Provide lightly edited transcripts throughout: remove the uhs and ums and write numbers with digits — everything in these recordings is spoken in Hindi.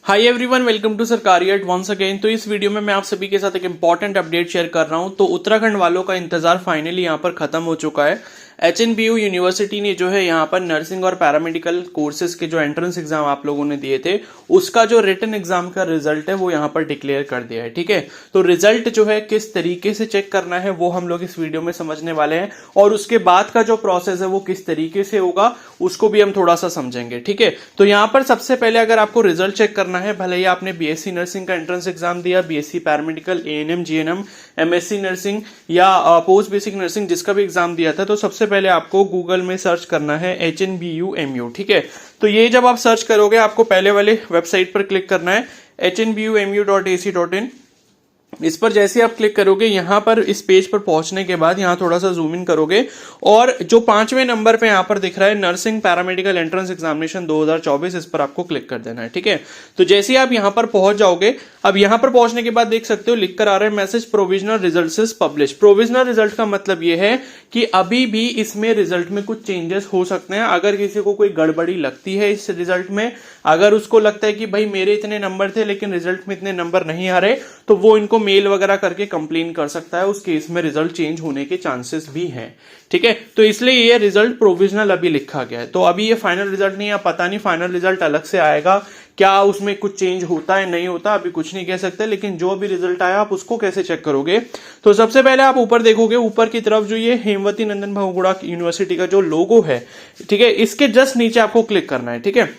Hi everyone, welcome to Sarkariyat once again. तो इस वीडियो में मैं आप सभी के साथ एक इंपॉर्टेंट अपडेट शेयर कर रहा हूं। तो उत्तराखंड वालों का इंतजार फाइनली यहां पर खत्म हो चुका है। एचएनबीयू यूनिवर्सिटी ने जो है यहाँ पर नर्सिंग और पैरामेडिकल कोर्सेज के जो एंट्रेंस एग्जाम आप लोगों ने दिए थे उसका जो रिटन एग्जाम का रिजल्ट है वो यहाँ पर डिक्लेयर कर दिया है। ठीक है, तो रिजल्ट जो है किस तरीके से चेक करना है वो हम लोग इस वीडियो में समझने वाले हैं और उसके बाद का जो प्रोसेस है वो किस तरीके से होगा उसको भी हम थोड़ा सा समझेंगे। ठीक है, तो यहाँ पर सबसे पहले अगर आपको रिजल्ट चेक करना है, भले ही आपने बीएससी नर्सिंग का एंट्रेंस एग्जाम दिया, BSc paramedical, ANM, GNM, MSc nursing या पोस्ट बेसिक नर्सिंग जिसका भी एग्जाम दिया था, तो सबसे पहले आपको गूगल में सर्च करना है HNBU-MU। ठीक है, तो ये जब आप सर्च करोगे आपको पहले वाले वेबसाइट पर क्लिक करना है HNBU-MU.ac.in। इस पर जैसे आप क्लिक करोगे यहां पर इस पेज पर पहुंचने के बाद यहां थोड़ा सा जूम इन करोगे और जो 5वें नंबर पे यहां पर दिख रहा है नर्सिंग पैरामेडिकल एंट्रेंस एग्जामिनेशन 2024, इस पर आपको क्लिक कर देना है। ठीक है, तो जैसे आप यहां पर पहुंच जाओगे, अब यहां पर पहुंचने के बाद देख सकते हो लिख कर आ रहा है message provisional result is publish. Provisional result का मतलब यह है कि अभी भी इसमें रिजल्ट में कुछ चेंजेस हो सकते हैं। अगर किसी को कोई गड़बड़ी लगती है इस रिजल्ट में, अगर उसको लगता है कि भाई मेरे इतने नंबर थे लेकिन रिजल्ट में इतने नंबर नहीं आ रहे, तो वो इनको मेल वगैरह करके कंप्लेन कर सकता है। उस केस में रिजल्ट चेंज होने के चांसेस भी हैं। ठीक है, तो इसलिए ये रिजल्ट प्रोविजनल अभी लिखा गया है। तो अभी ये फाइनल रिजल्ट नहीं है, पता नहीं फाइनल रिजल्ट अलग से आएगा, क्या उसमें कुछ चेंज होता है नहीं होता अभी कुछ नहीं कह सकते। लेकिन जो भी रिजल्ट आया आप उसको कैसे चेक करोगे, तो सबसे पहले आप ऊपर देखोगे, ऊपर की तरफ जो ये हेमवती नंदन बहुगुणा यूनिवर्सिटी का जो लोगो है, ठीक है, इसके जस्ट नीचे आपको क्लिक करना है। ठीक है,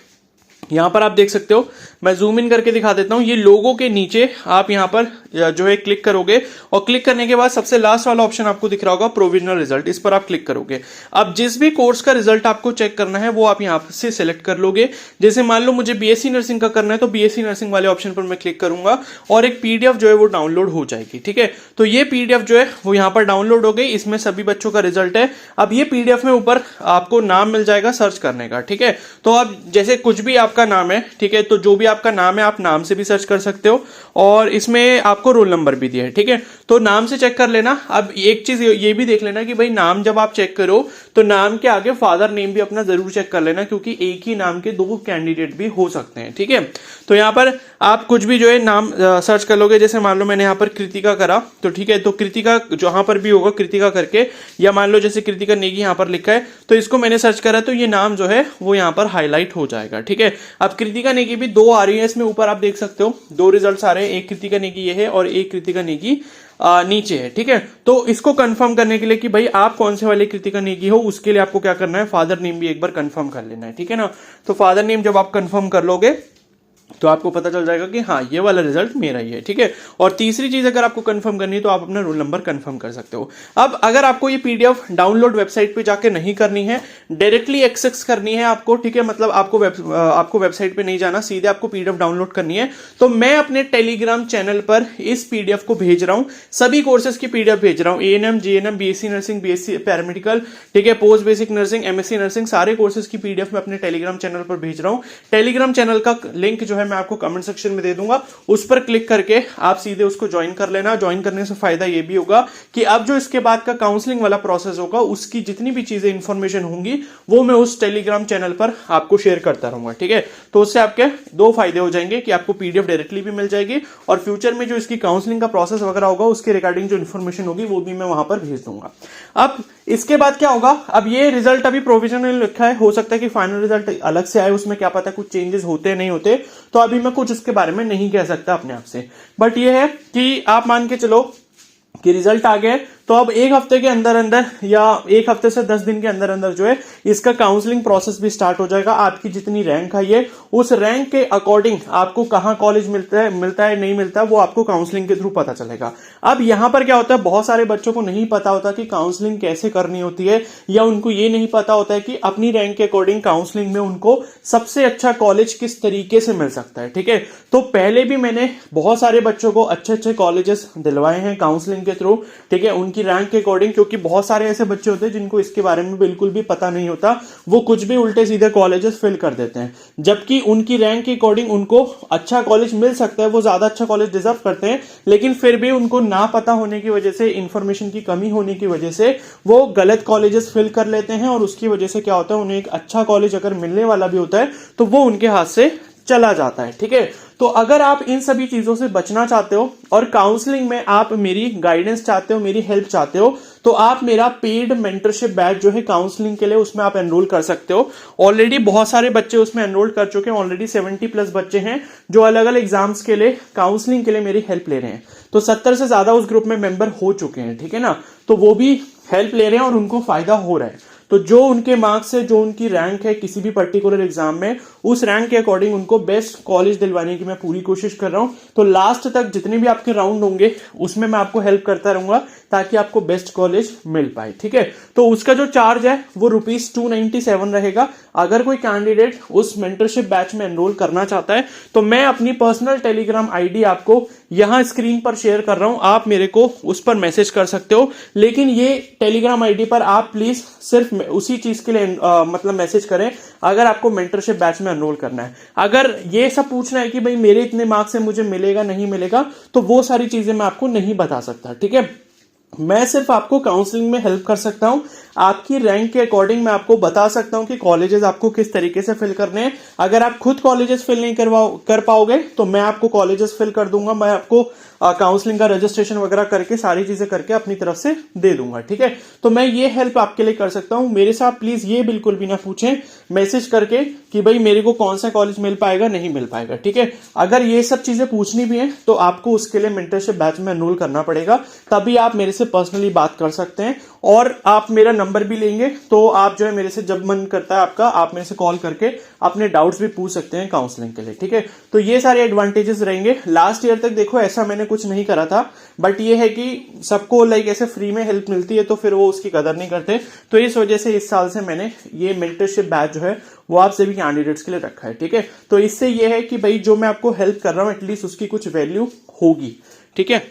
यहां पर आप देख सकते हो, मैं जूम इन करके दिखा देता हूं, ये लोगो के नीचे आप यहां पर जो है क्लिक करोगे और क्लिक करने के बाद सबसे लास्ट वाला ऑप्शन आपको दिख रहा होगा प्रोविजनल रिजल्ट, इस पर आप क्लिक करोगे। अब जिस भी कोर्स का रिजल्ट आपको चेक करना है वो आप यहां से सिलेक्ट कर लोगे। जैसे मान लो मुझे बीएससी नर्सिंग का करना है तो बीएससी नर्सिंग वाले ऑप्शन पर मैं क्लिक करूंगा और एक पीडीएफ जो है वो डाउनलोड हो जाएगी। ठीक है, तो ये पीडीएफ जो है वो यहां पर डाउनलोड हो गई, इसमें सभी बच्चों का रिजल्ट है। अब ये पीडीएफ में ऊपर आपको नाम मिल जाएगा सर्च करने का। ठीक है, तो अब जैसे कुछ भी आपका नाम है, ठीक है, तो जो भी आपका नाम है आप नाम से भी सर्च कर सकते हो और इसमें आपको रोल नंबर भी दिया है। ठीक है, तो नाम से चेक कर लेना। अब एक चीज ये भी देख लेना कि भाई नाम जब आप चेक करो तो नाम के आगे फादर नेम भी अपना जरूर चेक कर लेना, क्योंकि एक ही नाम के दो कैंडिडेट भी हो सकते हैं। ठीक है, तो यहां पर आप कुछ भी जो है नाम सर्च कर लोगे। जैसे मान लो मैंने यहां पर कृतिका करा, तो ठीक है, तो कृतिका जहां पर भी होगा कृतिका करके, या मान लो जैसे कृतिका नेगी यहां पर लिखा है तो इसको मैंने सर्च करा तो ये नाम जो है वो यहां पर हाईलाइट हो जाएगा। ठीक है, अब कृतिका नेगी भी दो आ रही है इसमें, ऊपर आप देख सकते हो दो रिजल्ट्स आ रहे हैं, एक कृतिका नेगी ये है और एक कृतिका नेगी नीचे है। ठीक है, तो इसको कंफर्म करने के लिए कि भाई आप कौन से वाले कृतिका नेगी हो, उसके लिए आपको क्या करना है, फादर नेम भी एक बार कंफर्म कर लेना है। ठीक है ना, तो फादर नेम जब आप कंफर्म कर लोगे तो आपको पता चल जाएगा कि हाँ ये वाला रिजल्ट मेरा ही है। ठीक है, और तीसरी चीज अगर आपको कंफर्म करनी है तो आप अपना रोल नंबर कंफर्म कर सकते हो। अब अगर आपको ये पीडीएफ डाउनलोड वेबसाइट पे जाके नहीं करनी है, डायरेक्टली एक्सेस करनी है आपको, ठीक है, मतलब आपको वेबसाइट पे नहीं जाना, सीधे आपको पीडीएफ डाउनलोड करनी है, तो मैं अपने टेलीग्राम चैनल पर इस पीडीएफ को भेज रहा हूं, सभी कोर्सेज की पीडीएफ भेज रहा हूं, ANM, GNM, BSc nursing, BSc paramedical, ठीक है, post basic nursing, MSc nursing, सारे कोर्सेज की पीडीएफ मैं अपने टेलीग्राम चैनल पर भेज रहा हूं। टेलीग्राम चैनल का लिंक जो है मैं आपको कमेंट सेक्शन में दे दूंगा, उस पर क्लिक करके आप सीधे उसको ज्वाइन कर लेना। ज्वाइन करने से फायदा ये भी होगा कि अब जो इसके बाद का काउंसलिंग वाला प्रोसेस होगा उसकी जितनी भी चीजें इंफॉर्मेशन होंगी वो मैं उस टेलीग्राम चैनल पर आपको शेयर करता रहूंगा। ठीक है, तो उससे आपके दो फायदे हो जाएंगे कि आपको पीडीएफ डायरेक्टली भी मिल जाएगी और फ्यूचर में जो इसकी काउंसलिंग का प्रोसेस वगैरह होगा उसके रिगार्डिंग जो इन्फॉर्मेशन होगी वो भी मैं वहां पर भेज दूंगा। अब इसके बाद क्या होगा, अब ये रिजल्ट अभी प्रोविजनल लिखा है, हो सकता है कि फाइनल रिजल्ट अलग से आए, उसमें क्या पता कुछ चेंजेस होते नहीं होते, तो अभी मैं कुछ इसके बारे में नहीं कह सकता अपने आप से। बट ये है कि आप मान के चलो कि रिजल्ट आ गए तो अब एक हफ्ते के अंदर अंदर या एक हफ्ते से 10 दिन के अंदर अंदर जो है इसका काउंसलिंग प्रोसेस भी स्टार्ट हो जाएगा। आपकी जितनी रैंक आई है उस रैंक के अकॉर्डिंग आपको कहां कॉलेज मिलता है नहीं मिलता है वो आपको काउंसलिंग के थ्रू पता चलेगा। अब यहां पर क्या होता है, बहुत सारे बच्चों को नहीं पता होता कि काउंसलिंग कैसे करनी होती है, या उनको ये नहीं पता होता है कि अपनी रैंक के अकॉर्डिंग काउंसलिंग में उनको सबसे अच्छा कॉलेज किस तरीके से मिल सकता है। ठीक है, तो पहले भी मैंने बहुत सारे बच्चों को अच्छे अच्छे कॉलेजेस दिलवाए हैं काउंसलिंग के थ्रू, ठीक है, उनकी रैंक के अकॉर्डिंग, क्योंकि बहुत सारे ऐसे बच्चे होते हैं जिनको इसके बारे में बिल्कुल भी पता नहीं होता, वो कुछ भी उल्टे सीधे कॉलेजेस फिल कर देते हैं, जबकि उनकी रैंक के अकॉर्डिंग उनको अच्छा कॉलेज मिल सकता है, वो ज्यादा अच्छा कॉलेज डिजर्व करते हैं, लेकिन फिर भी उनको ना पता होने की वजह से, इंफॉर्मेशन की कमी होने की वजह से वो गलत कॉलेजेस फिल कर लेते हैं और उसकी वजह से क्या होता है, उन्हें एक अच्छा कॉलेज अगर मिलने वाला भी होता है तो वो उनके हाथ से चला जाता है। ठीक है, तो अगर आप इन सभी चीजों से बचना चाहते हो और काउंसलिंग में आप मेरी गाइडेंस चाहते हो, मेरी हेल्प चाहते हो, तो आप मेरा पेड मेंटरशिप बैच जो है काउंसलिंग के लिए, उसमें आप एनरोल कर सकते हो। ऑलरेडी बहुत सारे बच्चे उसमें एनरोल कर चुके हैं, ऑलरेडी 70+ बच्चे हैं जो अलग अलग एग्जाम्स के लिए काउंसलिंग के लिए मेरी हेल्प ले रहे हैं। तो 70 से ज्यादा उस ग्रुप में मेंबर हो चुके हैं, ठीक है ना। तो वो भी हेल्प ले रहे हैं और उनको फायदा हो रहा है। तो जो उनके मार्क्स है, जो उनकी रैंक है किसी भी पर्टिकुलर एग्जाम में, उस रैंक के अकॉर्डिंग उनको बेस्ट कॉलेज दिलवाने की मैं पूरी कोशिश कर रहा हूं। तो लास्ट तक जितने भी आपके राउंड होंगे उसमें मैं आपको हेल्प करता रहूंगा ताकि आपको बेस्ट कॉलेज मिल पाए, ठीक है। तो उसका जो चार्ज है वो ₹297 रहेगा। अगर कोई कैंडिडेट उस मेंटरशिप बैच में एनरोल करना चाहता है तो मैं अपनी पर्सनल टेलीग्राम आईडी आपको यहां स्क्रीन पर शेयर कर रहा हूं, आप मेरे को उस पर मैसेज कर सकते हो। लेकिन ये टेलीग्राम आईडी पर आप प्लीज सिर्फ उसी चीज के लिए मतलब मैसेज करें अगर आपको मेंटरशिप बैच में एनरोल करना है। अगर ये सब पूछना है कि भाई मेरे इतने मार्क्स से मुझे मिलेगा नहीं मिलेगा, तो वो सारी चीजें मैं आपको नहीं बता सकता, ठीक है। मैं सिर्फ आपको काउंसलिंग में हेल्प कर सकता हूं, आपकी रैंक के अकॉर्डिंग मैं आपको बता सकता हूं कि कॉलेजेस आपको किस तरीके से फिल करने हैं। अगर आप खुद कॉलेजेस फिल नहीं कर पाओगे तो मैं आपको कॉलेजेस फिल कर दूंगा, मैं आपको काउंसलिंग का रजिस्ट्रेशन वगैरह करके सारी चीजें करके अपनी तरफ से दे दूंगा, ठीक है। तो मैं ये हेल्प आपके लिए कर सकता हूं। मेरे साथ प्लीज ये बिल्कुल भी ना पूछें मैसेज करके कि भाई मेरे को कौन सा कॉलेज मिल पाएगा नहीं मिल पाएगा, ठीक है। अगर ये सब चीजें पूछनी भी है तो आपको उसके लिए मेंटरशिप बैच में एनरोल करना पड़ेगा, तभी आप मेरे से पर्सनली बात कर सकते हैं। और आप मेरा नंबर भी लेंगे तो आप जो है मेरे से जब मन करता है आपका, आप मेरे से कॉल करके अपने डाउट्स भी पूछ सकते हैं काउंसलिंग के लिए, ठीक है। तो ये सारे एडवांटेजेस रहेंगे। लास्ट ईयर तक देखो ऐसा मैंने कुछ नहीं करा था, बट ये है कि सबको लाइक ऐसे फ्री में हेल्प मिलती है तो फिर वो उसकी कदर नहीं करते। तो इस वजह से इस साल से मैंने ये मेंटरशिप बैच जो है वो आप सभी कैंडिडेट्स के लिए रखा है, ठीक है। तो इससे ये है कि भाई जो मैं आपको हेल्प कर रहा हूं एटलीस्ट उसकी कुछ वैल्यू होगी, ठीक है।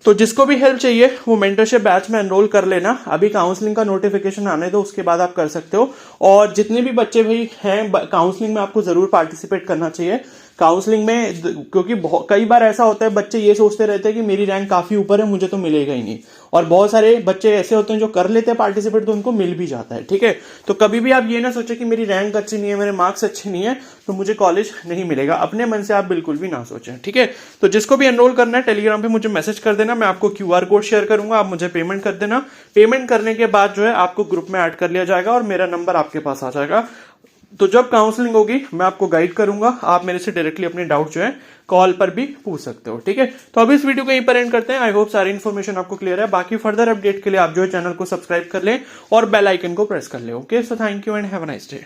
तो जिसको भी हेल्प चाहिए वो मेंटरशिप बैच में एनरोल कर लेना। अभी काउंसलिंग का नोटिफिकेशन आने दो, उसके बाद आप कर सकते हो। और जितने भी बच्चे भाई हैं काउंसलिंग में, आपको जरूर पार्टिसिपेट करना चाहिए काउंसलिंग में, क्योंकि कई बार ऐसा होता है बच्चे ये सोचते रहते हैं कि मेरी रैंक काफी ऊपर है, मुझे तो मिलेगा ही नहीं। और बहुत सारे बच्चे ऐसे होते हैं जो कर लेते हैं पार्टिसिपेट तो उनको मिल भी जाता है, ठीक है। तो कभी भी आप ये ना सोचे कि मेरी रैंक अच्छी नहीं है, मेरे मार्क्स अच्छे नहीं है तो मुझे कॉलेज नहीं मिलेगा, अपने मन से आप बिल्कुल भी ना सोचें, ठीक है। तो जिसको भी एनरोल करना है टेलीग्राम पे मुझे मैसेज कर देना, मैं आपको QR कोड शेयर करूंगा, आप मुझे पेमेंट कर देना। पेमेंट करने के बाद जो है आपको ग्रुप में ऐड कर लिया जाएगा और मेरा नंबर आपके पास आ जाएगा। तो जब काउंसलिंग होगी मैं आपको गाइड करूंगा, आप मेरे से डायरेक्टली अपने डाउट जो है कॉल पर भी पूछ सकते हो, ठीक है। तो अब इस वीडियो को यहीं पर एंड करते हैं। आई होप सारी इन्फॉर्मेशन आपको क्लियर है। बाकी फर्दर अपडेट के लिए आप जो है चैनल को सब्सक्राइब कर ले और बेल आइकन को प्रेस कर ले। Okay, so thank you and have a nice day.